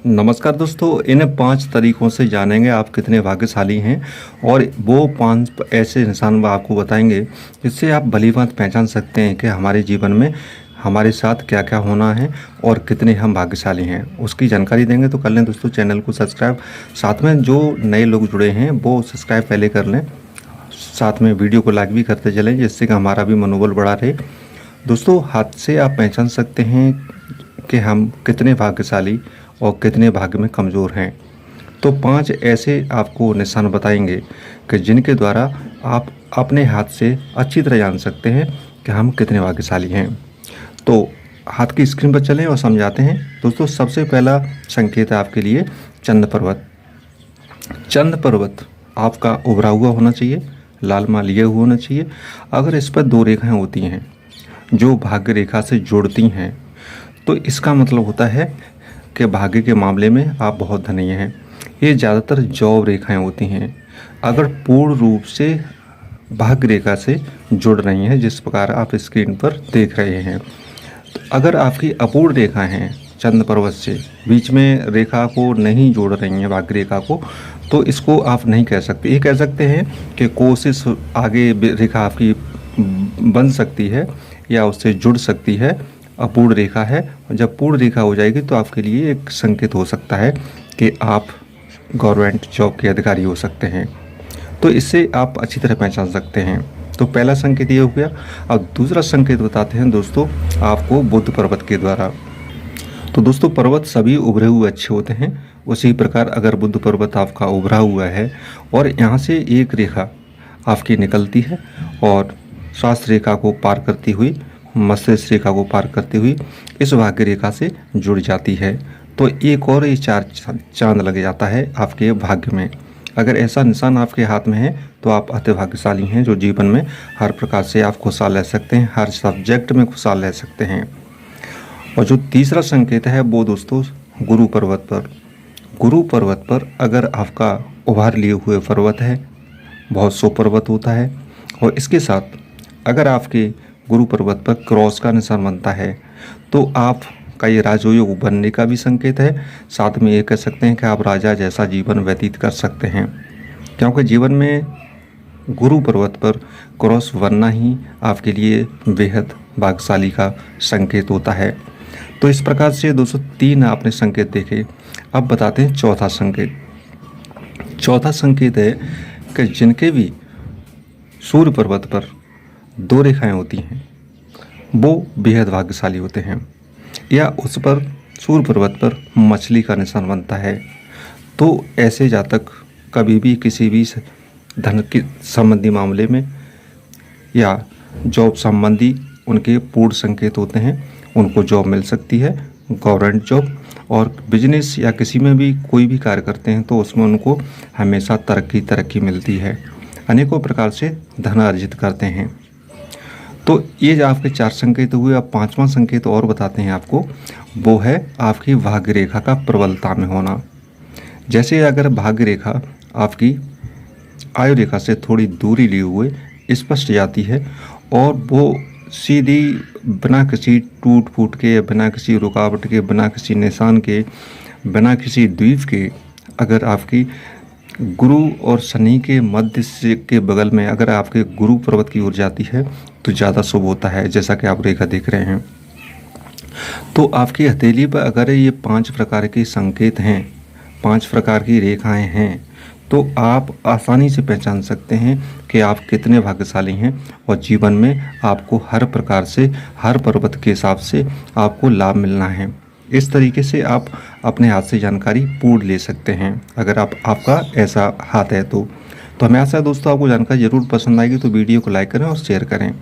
नमस्कार दोस्तों, इन 5 तरीकों से जानेंगे आप कितने भाग्यशाली हैं और वो 5 ऐसे निशान आपको बताएंगे जिससे आप भलीभांति पहचान सकते हैं कि हमारे जीवन में हमारे साथ क्या क्या होना है और कितने हम भाग्यशाली हैं। उसकी जानकारी देंगे तो कर लें दोस्तों चैनल को सब्सक्राइब। साथ में जो नए लोग जुड़े हैं वो सब्सक्राइब पहले कर लें, साथ में वीडियो को लाइक भी करते चलें जिससे कि हमारा भी मनोबल बढ़ा रहे। दोस्तों, हाथ से आप पहचान सकते हैं कि हम कितने भाग्यशाली और कितने भाग्य में कमज़ोर हैं। तो 5 ऐसे आपको निशान बताएंगे कि जिनके द्वारा आप अपने हाथ से अच्छी तरह जान सकते हैं कि हम कितने भाग्यशाली हैं। तो हाथ की स्क्रीन पर चलें और समझाते हैं। दोस्तों, सबसे पहला संकेत है आपके लिए चंद्र पर्वत। चंद्र पर्वत आपका उभरा हुआ होना चाहिए, लाल माल लिए हुआ होना चाहिए। अगर इस पर 2 रेखाएं होती हैं जो भाग्य रेखा से जोड़ती हैं तो इसका मतलब होता है कि भाग्य के मामले में आप बहुत धनी हैं। ये ज़्यादातर जॉब रेखाएं होती हैं अगर पूर्ण रूप से भाग्य रेखा से जुड़ रही हैं, जिस प्रकार आप स्क्रीन पर देख रहे हैं। तो अगर आपकी अपूर्ण रेखा हैं चंद्र पर्वत से बीच में रेखा को नहीं जोड़ रही हैं भाग्य रेखा को, तो इसको आप नहीं कह सकते। ये कह सकते हैं कि कोशिश आगे रेखा आपकी बन सकती है या उससे जुड़ सकती है। अपूर्ण रेखा है, जब पूर्ण रेखा हो जाएगी तो आपके लिए एक संकेत हो सकता है कि आप गवर्नमेंट जॉब के अधिकारी हो सकते हैं। तो इससे आप अच्छी तरह पहचान सकते हैं। तो पहला संकेत ये हो गया। अब दूसरा संकेत बताते हैं दोस्तों आपको बुध पर्वत के द्वारा। तो दोस्तों, पर्वत सभी उभरे हुए अच्छे होते हैं, उसी प्रकार अगर बुध पर्वत आपका उभरा हुआ है और यहाँ से एक रेखा आपकी निकलती है और स्वास्थ्य रेखा को पार करती हुई, मस्तिष्क रेखा को पार करती हुई इस भाग्य रेखा से जुड़ जाती है, तो एक और ये 4 चांद लग जाता है आपके भाग्य में। अगर ऐसा निशान आपके हाथ में है तो आप अति भाग्यशाली हैं, जो जीवन में हर प्रकार से आप खुशहाल रह सकते हैं, हर सब्जेक्ट में खुशहाल रह सकते हैं। और जो तीसरा संकेत है वो दोस्तों गुरु पर्वत पर। गुरु पर्वत पर अगर आपका उभार लिए हुए पर्वत है, बहुत सो पर्वत होता है, और इसके साथ अगर आपके गुरु पर्वत पर क्रॉस का निशान बनता है तो आपका ये राजयोग बनने का भी संकेत है। साथ में ये कह सकते हैं कि आप राजा जैसा जीवन व्यतीत कर सकते हैं, क्योंकि जीवन में गुरु पर्वत पर क्रॉस बनना ही आपके लिए बेहद भाग्यशाली का संकेत होता है। तो इस प्रकार से 203 आपने संकेत देखे। अब बताते हैं चौथा संकेत। चौथा संकेत है कि जिनके भी सूर्य पर्वत पर 2 रेखाएं होती हैं वो बेहद भाग्यशाली होते हैं, या उस पर सूर्य पर्वत पर मछली का निशान बनता है, तो ऐसे जातक कभी भी किसी भी धन के संबंधी मामले में या जॉब संबंधी उनके पूर्ण संकेत होते हैं, उनको जॉब मिल सकती है, गवर्नमेंट जॉब। और बिजनेस या किसी में भी कोई भी कार्य करते हैं तो उसमें उनको हमेशा तरक्की मिलती है, अनेकों प्रकार से धन अर्जित करते हैं। तो ये जो आपके 4 संकेत हुए, अब 5वां संकेत और बताते हैं आपको, वो है आपकी भाग्य रेखा का प्रबलता में होना। जैसे अगर भाग्य रेखा आपकी आयु रेखा से थोड़ी दूरी लिए हुए स्पष्ट जाती है और वो सीधी बिना किसी टूट फूट के, बिना किसी रुकावट के, बिना किसी निशान के, बिना किसी द्वीप के अगर आपकी गुरु और शनि के मध्य से के बगल में अगर आपके गुरु पर्वत की ओर जाती है तो ज़्यादा शुभ होता है, जैसा कि आप रेखा देख रहे हैं। तो आपकी हथेली पर अगर ये 5 प्रकार के संकेत हैं, 5 प्रकार की रेखाएं हैं, तो आप आसानी से पहचान सकते हैं कि आप कितने भाग्यशाली हैं और जीवन में आपको हर प्रकार से, हर पर्वत के हिसाब से आपको लाभ मिलना है। इस तरीके से आप अपने हाथ से जानकारी पूर्ण ले सकते हैं अगर आपका ऐसा हाथ है तो हमें आशा है दोस्तों आपको जानकारी ज़रूर पसंद आएगी। तो वीडियो को लाइक करें और शेयर करें।